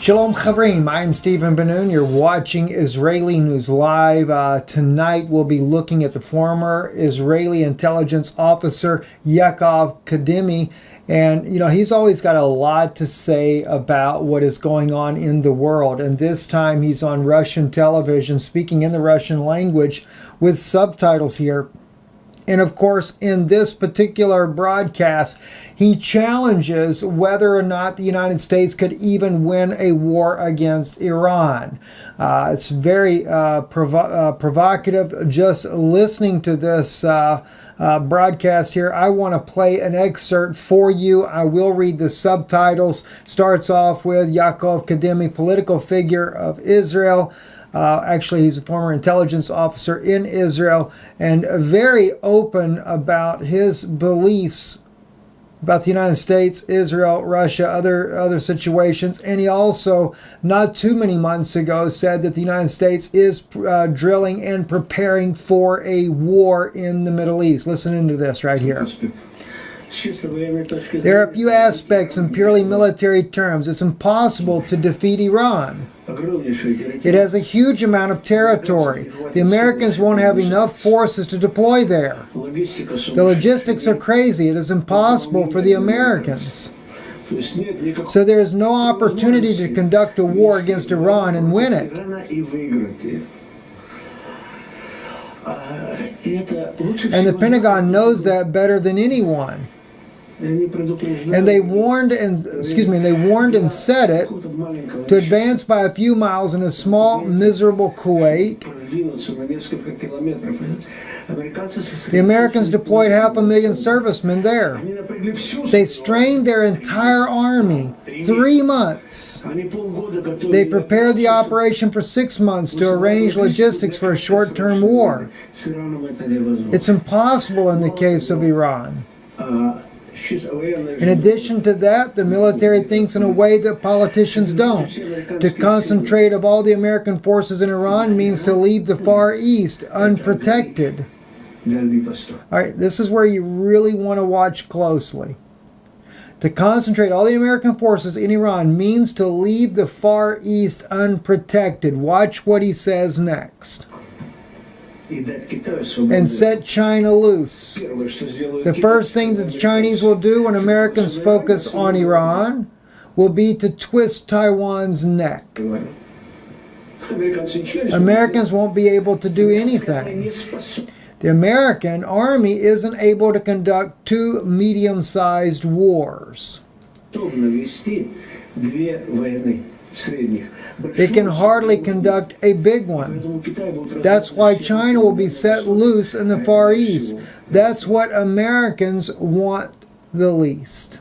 Shalom Chavrim, I'm Stephen Ben-Nun. You're watching Israeli News Live. Tonight we'll be looking at the former Israeli intelligence officer Yaakov Kadimi. And, you know, he's always got a lot to say about what is going on in the world. And this time he's on Russian television speaking in the Russian language with subtitles here. And of course, in this particular broadcast, he challenges whether or not the United States could even win a war against Iran. It's very provocative. Just listening to this broadcast here, I want to play an excerpt for you. I will read the subtitles. Starts off with Yaakov Kadimi, political figure of Israel. Actually, he's a former intelligence officer in Israel and very open about his beliefs about the United States, Israel, Russia, other situations. And he also, not too many months ago, said that the United States is drilling and preparing for a war in the Middle East. Listen into this right here. There are a few aspects in purely military terms. It's impossible to defeat Iran. It has a huge amount of territory. The Americans won't have enough forces to deploy there. The logistics are crazy. It is impossible for the Americans. So there is no opportunity to conduct a war against Iran and win it. And the Pentagon knows that better than anyone. And they warned and said it to advance by a few miles in a small, miserable Kuwait. The Americans deployed 500,000 servicemen there. They strained their entire army 3 months. They prepared the operation for 6 months to arrange logistics for a short-term war. It's impossible in the case of Iran. In addition to that, the military thinks in a way that politicians don't. To concentrate of all the American forces in Iran means to leave the Far East unprotected. All right, this is where you really want to watch closely. To concentrate all the American forces in Iran means to leave the Far East unprotected. Watch what he says next. And set China loose. The first thing that the Chinese will do when Americans focus on Iran will be to twist Taiwan's neck. Americans won't be able to do anything. The American army isn't able to conduct 2 medium-sized wars. It can hardly conduct a big one. That's why China will be set loose in the Far East. That's what Americans want the least.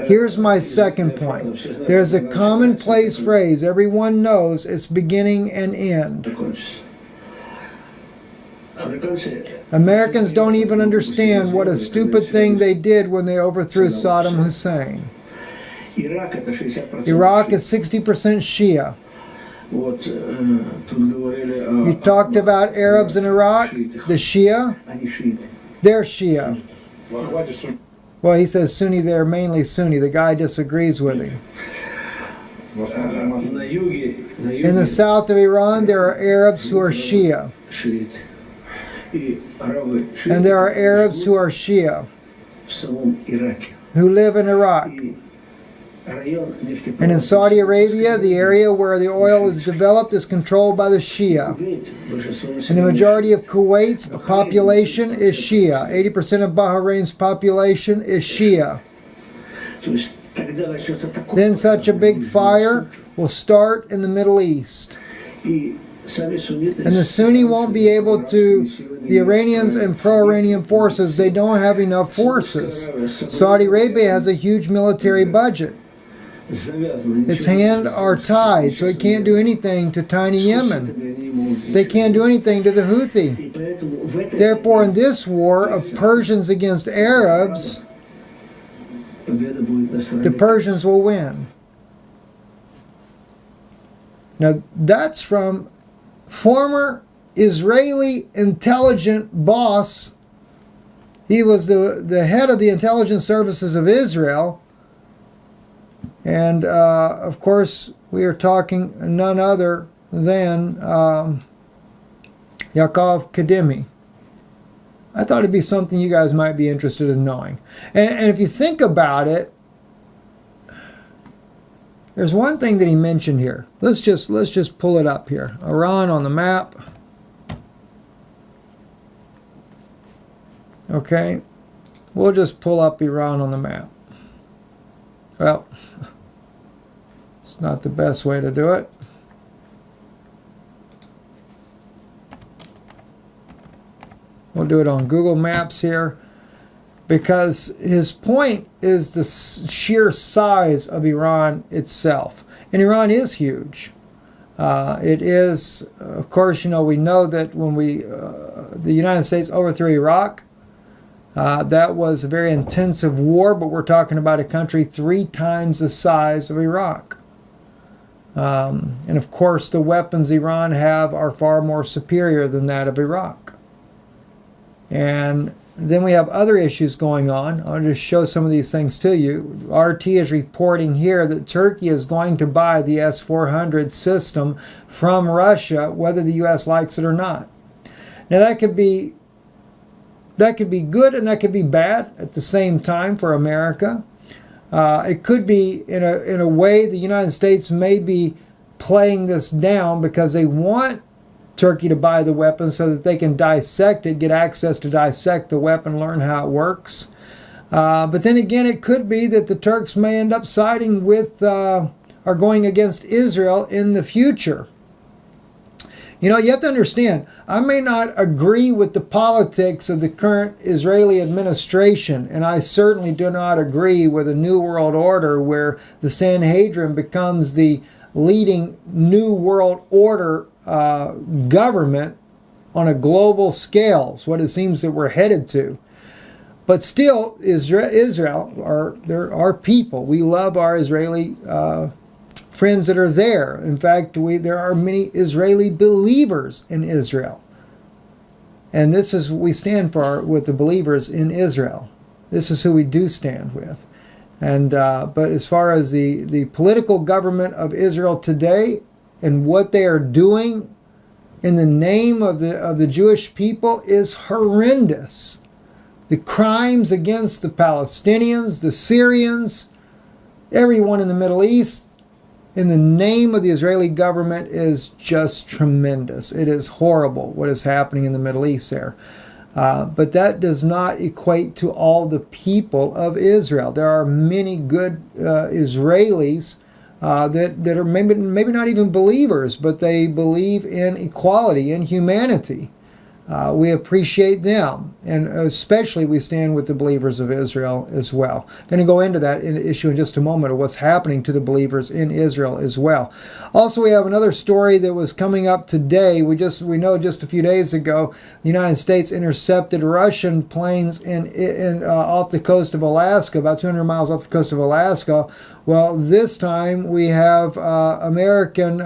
Here's my second point. There's a commonplace phrase everyone knows. It's beginning and end. Americans don't even understand what a stupid thing they did when they overthrew Saddam Hussein. Iraq is 60% Shia. You talked about Arabs in Iraq, the Shia. They're Shia. Well, he says Sunni, they're mainly Sunni. The guy disagrees with him. In the south of Iran, there are Arabs who are Shia. And there are Arabs who are Shia, who live in Iraq. And in Saudi Arabia, the area where the oil is developed is controlled by the Shia. And the majority of Kuwait's population is Shia. 80% of Bahrain's population is Shia. Then such a big fire will start in the Middle East. And the Sunni won't be able to, the Iranians and pro-Iranian forces, they don't have enough forces. Saudi Arabia has a huge military budget. Its hands are tied, so it can't do anything to tiny Yemen. They can't do anything to the Houthi. Therefore, in this war of Persians against Arabs, the Persians will win. Now, that's from former Israeli intelligence boss. He was the head of the intelligence services of Israel. And, of course, we are talking none other than Yaakov Kadimi. I thought it'd be something you guys might be interested in knowing. And if you think about it, there's one thing that he mentioned here. Let's just pull it up here. Iran on the map. Okay. We'll just pull up Iran on the map. Well, it's not the best way to do it. We'll do it on Google Maps here, because his point is the sheer size of Iran itself. And Iran is huge. It is, of course, you know, we know that when the United States overthrew Iraq, that was a very intensive war, but we're talking about a country 3 times the size of Iraq. And of course, the weapons Iran have are far more superior than that of Iraq. And then we have other issues going on. I'll just show some of these things to you. RT is reporting here that Turkey is going to buy the S-400 system from Russia, whether the U.S. likes it or not. Now that could be good and that could be bad at the same time for America. It could be in a way the United States may be playing this down because they want Turkey to buy the weapon so that they can dissect it, get access to dissect the weapon, learn how it works. But then again, it could be that the Turks may end up siding with or going against Israel in the future. You know, you have to understand, I may not agree with the politics of the current Israeli administration, and I certainly do not agree with a New World Order where the Sanhedrin becomes the leading New World Order government on a global scale. It's what it seems that we're headed to. But still, Israel, they're our people. We love our Israeli friends that are there. In fact, there are many Israeli believers in Israel. And this is what we stand for with the believers in Israel. This is who we do stand with. And but as far as the political government of Israel today and what they are doing in the name of the Jewish people is horrendous. The crimes against the Palestinians, the Syrians, everyone in the Middle East, in the name of the Israeli government is just tremendous. It is horrible what is happening in the Middle East there. But that does not equate to all the people of Israel. There are many good Israelis that are maybe not even believers, but they believe in equality and humanity. We appreciate them, and especially we stand with the believers of Israel as well. I'm going to go into that issue in just a moment of what's happening to the believers in Israel as well. Also, we have another story that was coming up today. We know just a few days ago, the United States intercepted Russian planes off the coast of Alaska, about 200 miles off the coast of Alaska. Well, this time we have American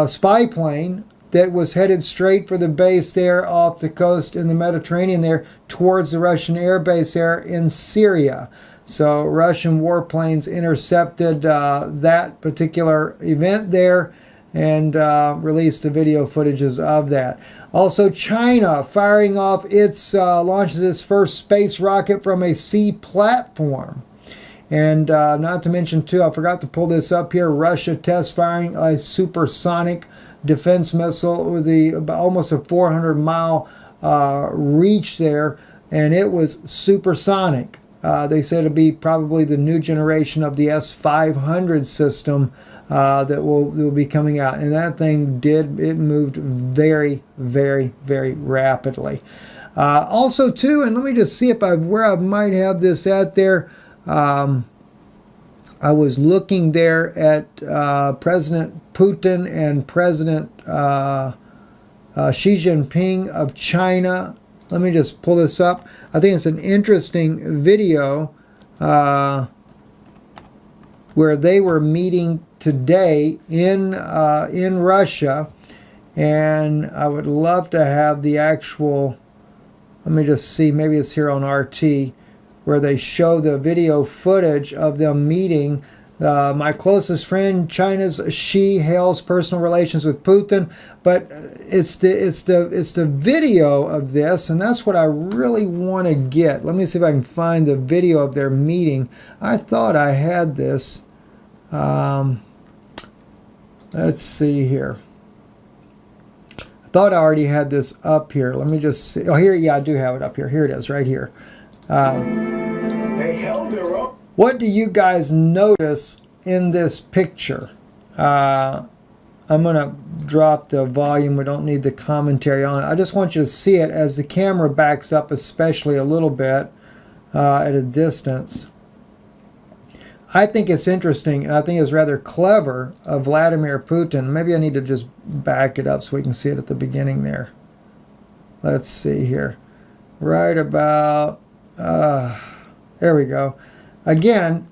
spy plane that was headed straight for the base there off the coast in the Mediterranean there towards the Russian air base there in Syria. So Russian warplanes intercepted that particular event there and released the video footages of that. Also, China firing off launches its first space rocket from a sea platform. And not to mention too, I forgot to pull this up here, Russia test firing a supersonic defense missile with almost a 400-mile reach there, and it was supersonic. They said it'll be probably the new generation of the S-500 system that will be coming out, and that thing it moved very, very, very rapidly. Also, too, and let me just see where I might have this at there. I was looking there at President Putin and President Xi Jinping of China. Let me just pull this up. I think it's an interesting video where they were meeting today in Russia, and I would love to have the actual. Let me just see. Maybe it's here on RT. where they show the video footage of them meeting. My closest friend, China's Xi, hails personal relations with Putin, but it's the video of this, and that's what I really want to get. Let me see if I can find the video of their meeting. I thought I had this. Let's see here. I thought I already had this up here. Let me just see. Oh, here, yeah, I do have it up here. Here it is, right here. They held their own. What do you guys notice in this picture? I'm going to drop the volume. We don't need the commentary on it. I just want you to see it as the camera backs up, especially a little bit at a distance. I think it's interesting, and I think it's rather clever of Vladimir Putin. Maybe I need to just back it up so we can see it at the beginning there. Let's see here. Right about, there we go. Again,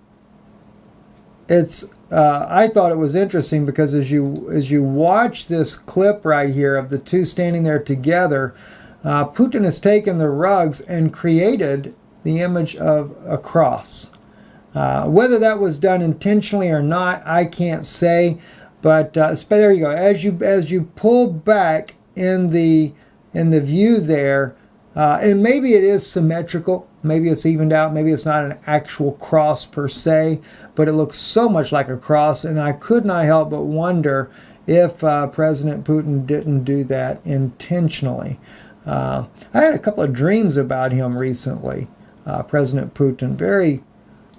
it's I thought it was interesting because as you watch this clip right here of the two standing there together, Putin has taken the rugs and created the image of a cross. Whether that was done intentionally or not, I can't say. But there you go. As you pull back in the view there, and maybe it is symmetrical. Maybe it's evened out. Maybe it's not an actual cross per se, but it looks so much like a cross. And I could not help but wonder if President Putin didn't do that intentionally. I had a couple of dreams about him recently, President Putin. Very,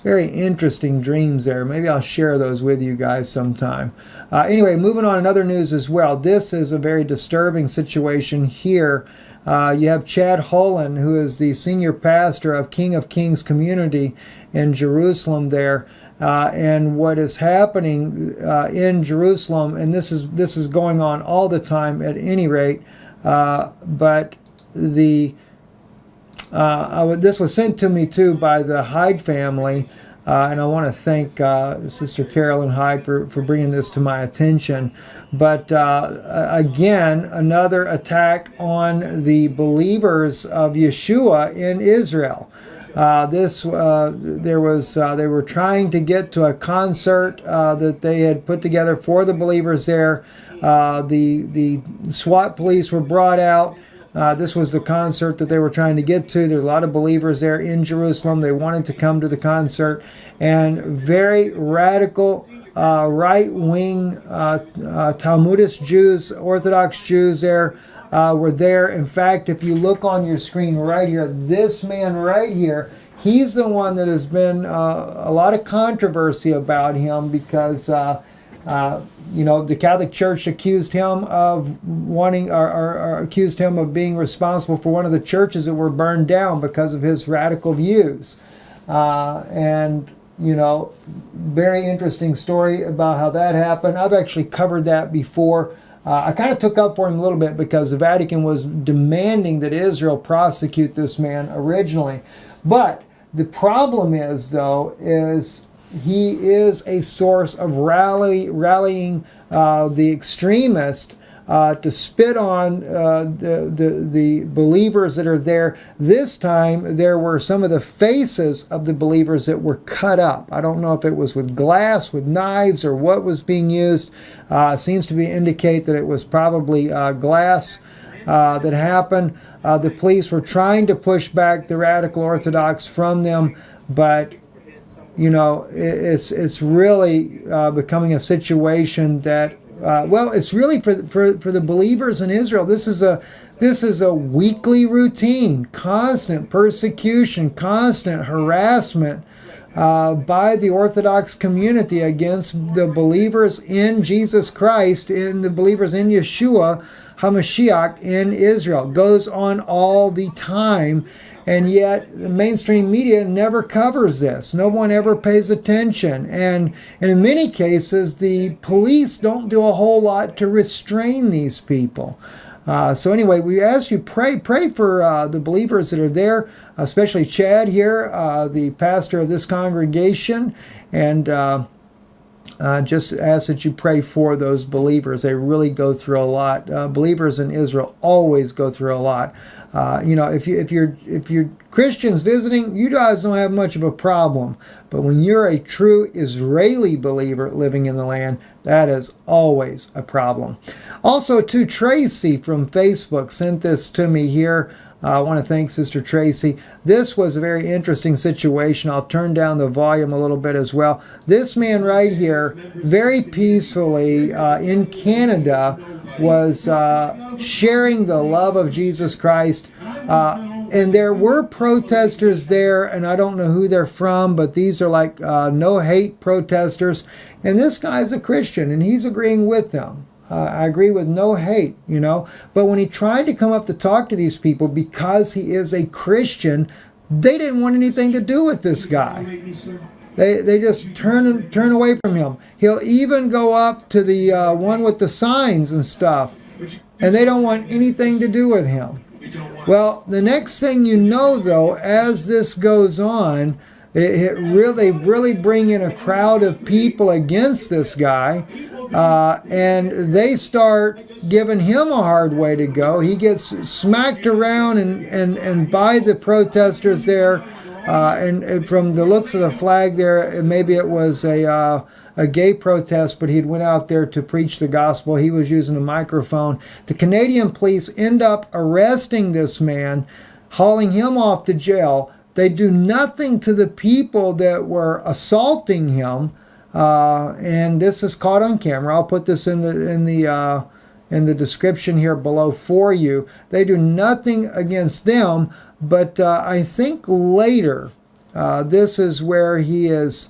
very interesting dreams there. Maybe I'll share those with you guys sometime. Anyway, moving on in other news as well. This is a very disturbing situation here. You have Chad Holland, who is the senior pastor of King of Kings community in Jerusalem there. And what is happening in Jerusalem, and this is going on all the time at any rate, but this was sent to me too by the Hyde family, and I want to thank Sister Carolyn Hyde for bringing this to my attention. But again, another attack on the believers of Yeshua in Israel. They were trying to get to a concert that they had put together for the believers there. The SWAT police were brought out. This was the concert that they were trying to get to. There's a lot of believers there in Jerusalem. They wanted to come to the concert, and very radical right-wing Talmudist Jews, Orthodox Jews there were there. In fact, if you look on your screen right here, this man right here, he's the one that has been a lot of controversy about him because you know, the Catholic Church accused him of wanting, or accused him of being responsible for one of the churches that were burned down because of his radical views. And, you know, very interesting story about how that happened. I've actually covered that before. I kind of took up for him a little bit because the Vatican was demanding that Israel prosecute this man originally. But the problem is, though, is he is a source of rallying the extremist to spit on the believers that are there. This time, there were some of the faces of the believers that were cut up. I don't know if it was with glass, with knives, or what was being used. Seems to indicate that it was probably glass that happened. The police were trying to push back the radical Orthodox from them, but you know, it's really becoming a situation that, well, it's really for the believers in Israel. This is a weekly routine, constant persecution, constant harassment by the Orthodox community against the believers in Jesus Christ, in the believers in Yeshua HaMashiach in Israel. It goes on all the time. And yet, the mainstream media never covers this. No one ever pays attention. And in many cases, the police don't do a whole lot to restrain these people. So anyway, we ask you, pray for the believers that are there, especially Chad here, the pastor of this congregation. And just ask that you pray for those believers. They really go through a lot. Believers in Israel always go through a lot. You know, if you're Christians visiting, you guys don't have much of a problem. But when you're a true Israeli believer living in the land, that is always a problem. Also, to Tracy from Facebook sent this to me here. I want to thank Sister Tracy. This was a very interesting situation. I'll turn down the volume a little bit as well. This man right here, very peacefully in Canada, was sharing the love of Jesus Christ. And there were protesters there, and I don't know who they're from, but these are like no-hate protesters. And this guy's a Christian, and he's agreeing with them. I agree with no hate, you know. But when he tried to come up to talk to these people, because he is a Christian, they didn't want anything to do with this guy. They just turn away from him. He'll even go up to the one with the signs and stuff, and they don't want anything to do with him. Well, the next thing you know, though, as this goes on, they really bring in a crowd of people against this guy, and they start giving him a hard way to go. He gets smacked around and by the protesters there, and from the looks of the flag there, maybe it was a gay protest, but he'd went out there to preach the gospel. He was using a microphone. The Canadian police end up arresting this man, hauling him off to jail. They do nothing to the people that were assaulting him, and this is caught on camera. I'll put this in the description here below for you. They do nothing against them, but I think later, this is where he is.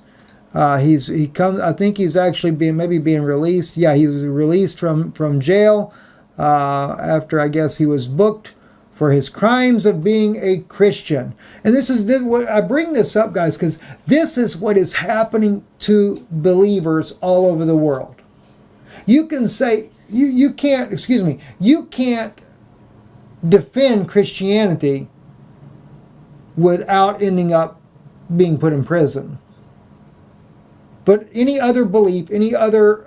He comes. I think he's actually being released. Yeah, he was released from jail after, I guess, he was booked for his crimes of being a Christian. And this is what I bring this up, guys, because this is what is happening to believers all over the world. You can say you can't defend Christianity without ending up being put in prison. But any other belief, any other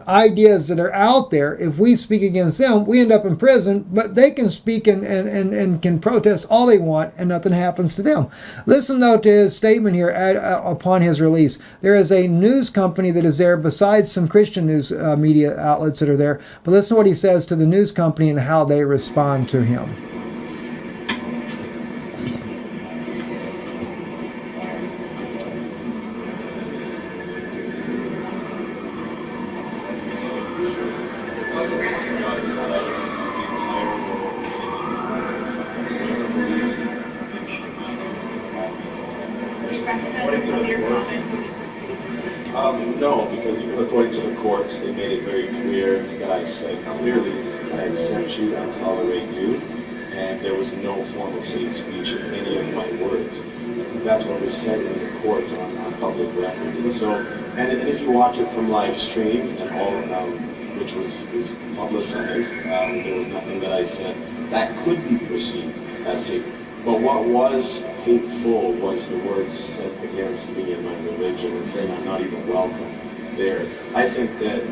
ideas that are out there, if we speak against them, we end up in prison, but they can speak and can protest all they want, and nothing happens to them. Listen, though, to his statement here upon his release. There is a news company that is there, besides some Christian news media outlets that are there. But listen to what he says to the news company and how they respond to him. No, because according to the courts, they made it very clear that I said clearly that I accept you, I tolerate you, and there was no form of hate speech in any of my words. That's what was said in the courts on public record. And if you watch it from live stream and all, which was publicized, there was nothing that I said that could be perceived as hate. But what was hateful was the words said against me and my religion, and saying I'm not even welcome there. I think that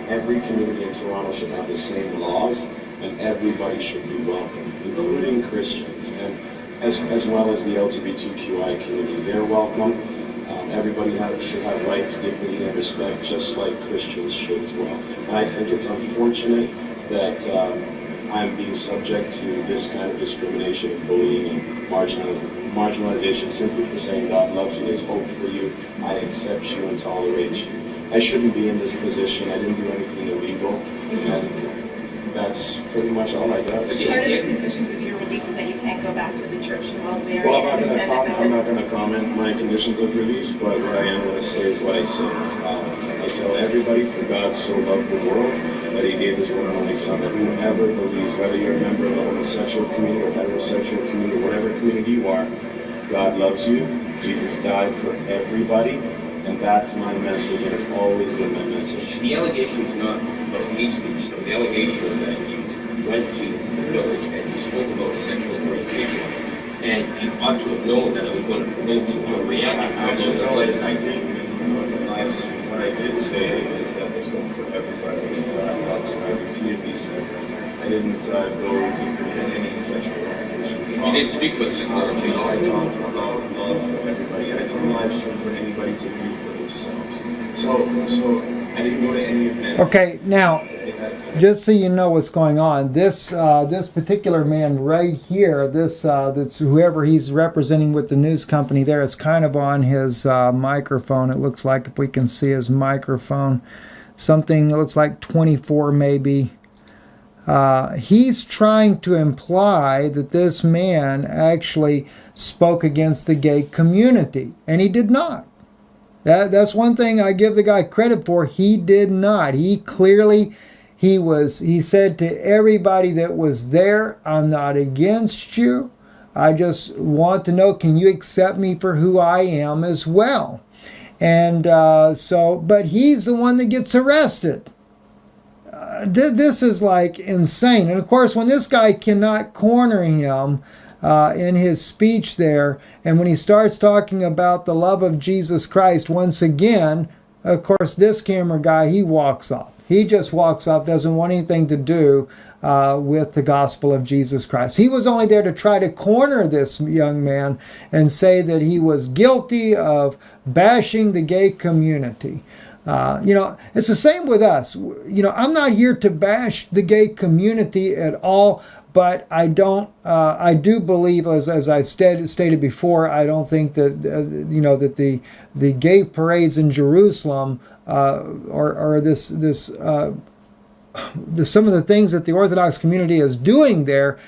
every community in Toronto should have the same laws, and everybody should be welcome, including Christians, and as well as the LGBTQI community. They're welcome. Everybody should have rights, dignity, and respect, just like Christians should as well. And I think it's unfortunate that I'm being subject to this kind of discrimination and bullying and marginalization simply for saying God loves you, there's hope for you, I accept you and tolerate you. I shouldn't be in this position, I didn't do anything illegal, and that's pretty much all I got. Part of the conditions of your release is that you can't go back to the church in Wellesley. Well, I'm not going to comment my conditions of release, but what I am going to say is what I say. I tell everybody, for God so loved the world, that he gave his one and only son, that whoever believes, whether you're a member of the homosexual community or heterosexual community, whatever community you are, God loves you, Jesus died for everybody, and that's my message, and it's always been my message. The allegation is not about hate speech, though. The allegation is that you went to the village and you spoke about sexual orientation, and you ought to have known that it was going to provoke a reaction. I what I did say is that there's hope for everybody. I repeatedly said I didn't go to prevent any sexual orientation. You didn't speak with sexual I orientation. talked about love for everybody. I told live stream for anybody to be for themselves. So I didn't go to any event. Okay, now, just so you know what's going on, this this particular man right here, that's whoever he's representing with the news company there, is kind of on his microphone. It looks like, if we can see his microphone, something that looks like 24 maybe. He's trying to imply that this man actually spoke against the gay community, and he did not. That's one thing I give the guy credit for. He did not. He clearly, he said to everybody that was there, I'm not against you. I just want to know, can you accept me for who I am as well? And but he's the one that gets arrested. This is like insane. And of course, when this guy cannot corner him in his speech there, and when he starts talking about the love of Jesus Christ, once again, of course, this camera guy, he walks off. He just walks off, doesn't want anything to do with the gospel of Jesus Christ. He was only there to try to corner this young man and say that he was guilty of bashing the gay community. It's the same with us. I'm not here to bash the gay community at all, but I do believe, as I've stated before, I don't think that, that the gay parades in Jerusalem or some of the things that the Orthodox community is doing there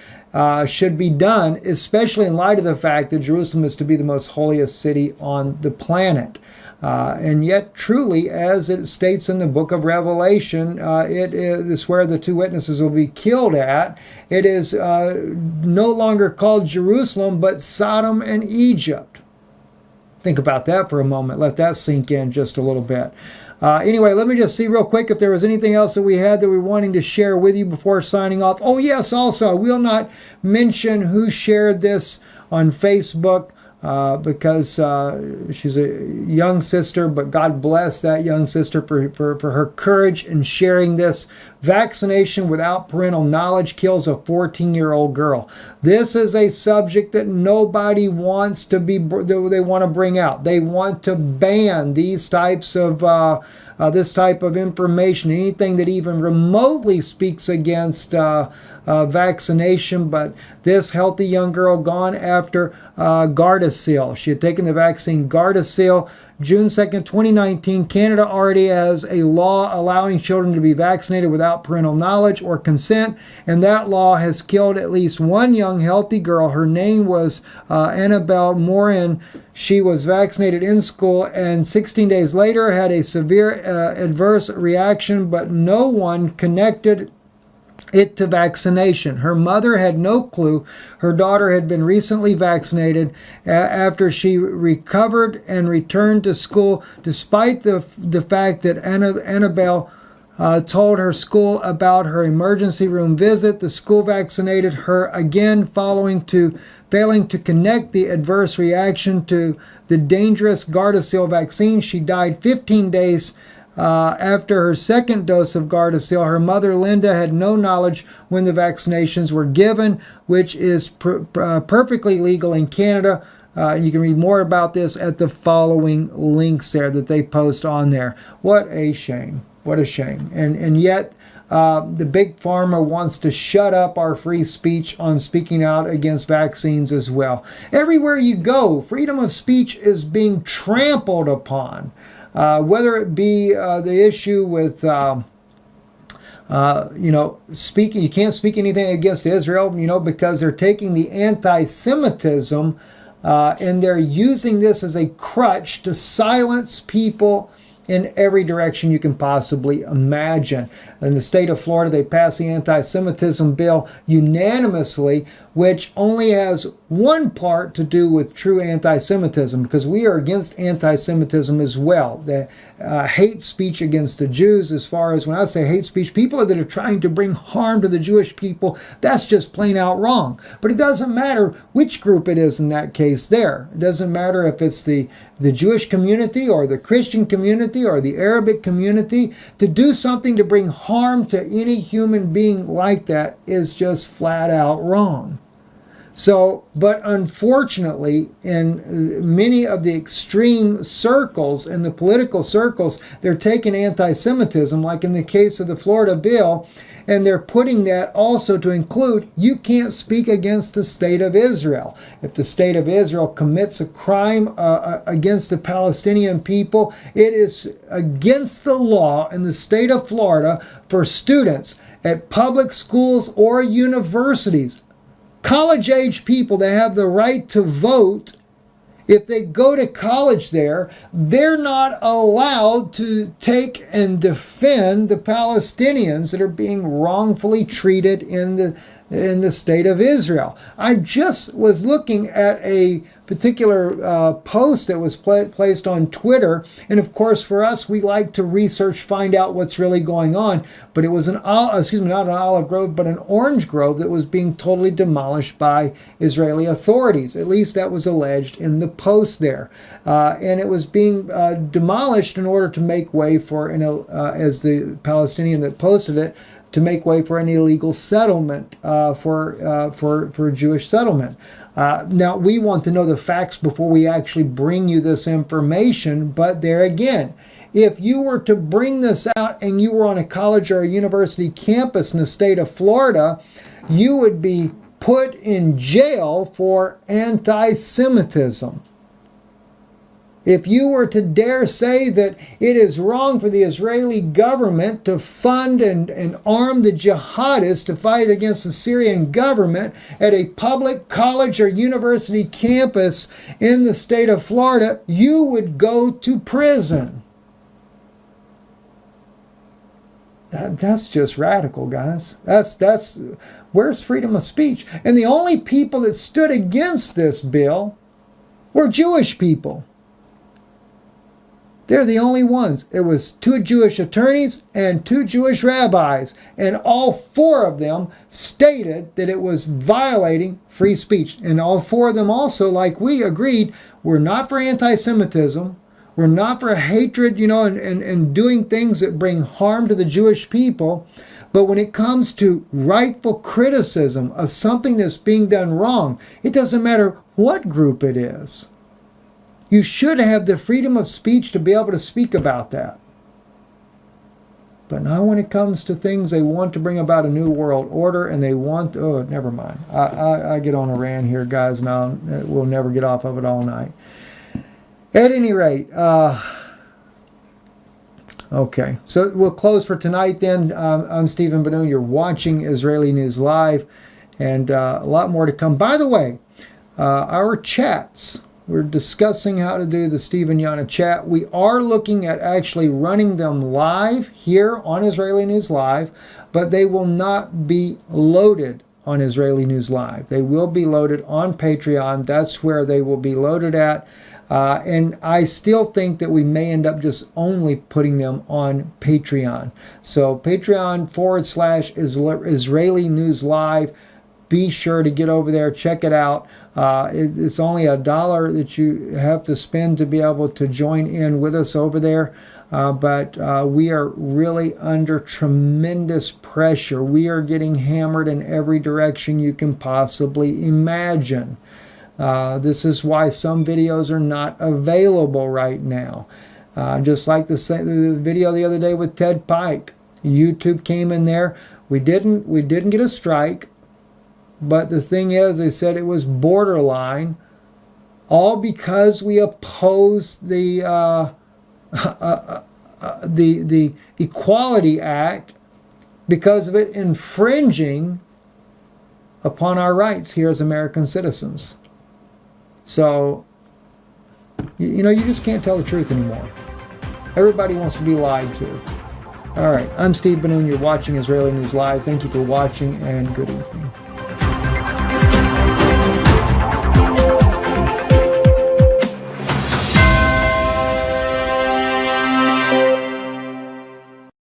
should be done, especially in light of the fact that Jerusalem is to be the most holiest city on the planet. And yet, truly, as it states in the book of Revelation, it is where the two witnesses will be killed at. It is no longer called Jerusalem, but Sodom and Egypt. Think about that for a moment. Let that sink in just a little bit. Anyway, let me just see real quick if there was anything else that we had that we were wanting to share with you before signing off. Oh, yes, also, I will not mention who shared this on Facebook. Because she's a young sister, but God bless that young sister for her courage in sharing this. Vaccination without parental knowledge kills a 14-year-old girl. This is a subject that nobody wants to they want to bring out. They want to ban these types of this type of information, anything that even remotely speaks against vaccination. But this healthy young girl gone after Gardasil. She had taken the vaccine Gardasil. June 2nd, 2019, Canada already has a law allowing children to be vaccinated without parental knowledge or consent, and that law has killed at least one young healthy girl. Her name was Annabelle Morin. She was vaccinated in school and 16 days later had a severe adverse reaction, but no one connected it to vaccination. Her mother had no clue. Her daughter had been recently vaccinated after she recovered and returned to school, despite the fact that Annabelle told her school about her emergency room visit. The school vaccinated her again, failing to connect the adverse reaction to the dangerous Gardasil vaccine. She died 15 days after her second dose of Gardasil. Her mother, Linda, had no knowledge when the vaccinations were given, which is perfectly legal in Canada. You can read more about this at the following links there that they post on there. What a shame. What a shame. And yet, the big pharma wants to shut up our free speech on speaking out against vaccines as well. Everywhere you go, freedom of speech is being trampled upon. Whether it be the issue with, speaking, you can't speak anything against Israel, because they're taking the anti-Semitism and they're using this as a crutch to silence people in every direction you can possibly imagine. In the state of Florida, they passed the anti-Semitism bill unanimously, which only has one part to do with true anti-Semitism, because we are against anti-Semitism as well. The hate speech against the Jews, as far as when I say hate speech, people that are trying to bring harm to the Jewish people, that's just plain out wrong. But it doesn't matter which group it is in that case there. It doesn't matter if it's the Jewish community or the Christian community community or the Arabic community, to do something to bring harm to any human being like that is just flat out wrong. So, but unfortunately, in many of the extreme circles, in the political circles, they're taking anti-Semitism, like in the case of the Florida bill, and they're putting that also to include, you can't speak against the state of Israel. If the state of Israel commits a crime against the Palestinian people, it is against the law in the state of Florida for students at public schools or universities, college-age people that have the right to vote. If they go to college there, they're not allowed to take and defend the Palestinians that are being wrongfully treated in the state of Israel. I just was looking at a particular post that was placed on Twitter, and of course for us, we like to research, find out what's really going on, but it was not an olive grove, but an orange grove that was being totally demolished by Israeli authorities. At least that was alleged in the post there. And it was being demolished in order to make way for, as the Palestinian that posted it, to make way for an illegal settlement, for Jewish settlement. Now, we want to know the facts before we actually bring you this information, but there again, if you were to bring this out and you were on a college or a university campus in the state of Florida, you would be put in jail for anti-Semitism. If you were to dare say that it is wrong for the Israeli government to fund and arm the jihadists to fight against the Syrian government at a public college or university campus in the state of Florida, you would go to prison. That's just radical, guys. That's where's freedom of speech? And the only people that stood against this bill were Jewish people. They're the only ones. It was 2 Jewish attorneys and 2 Jewish rabbis, and all 4 of them stated that it was violating free speech. And all 4 of them also, like we agreed, were not for anti-Semitism, we're not for hatred, and doing things that bring harm to the Jewish people. But when it comes to rightful criticism of something that's being done wrong, it doesn't matter what group it is. You should have the freedom of speech to be able to speak about that. But now when it comes to things they want to bring about a new world order, and they want, never mind. I get on a rant here, guys, now we'll never get off of it all night. At any rate, okay, so we'll close for tonight then. I'm Stephen Benoon. You're watching Israeli News Live, and a lot more to come. By the way, our chats, we're discussing how to do the Stephen Yana chat. We are looking at actually running them live here on Israeli News Live, but they will not be loaded on Israeli News Live. They will be loaded on Patreon. That's where they will be loaded at. And I still think that we may end up just only putting them on Patreon. So Patreon/Israeli News Live. Be sure to get over there, check it out. It's only $1 that you have to spend to be able to join in with us over there. But we are really under tremendous pressure. We are getting hammered in every direction you can possibly imagine. This is why some videos are not available right now. Just like the video the other day with Ted Pike. YouTube came in there. We didn't get a strike. But the thing is, they said it was borderline, all because we opposed the Equality Act, because of it infringing upon our rights here as American citizens. So, you just can't tell the truth anymore. Everybody wants to be lied to. All right, I'm Steve Benoon. You're watching Israeli News Live. Thank you for watching, and good evening.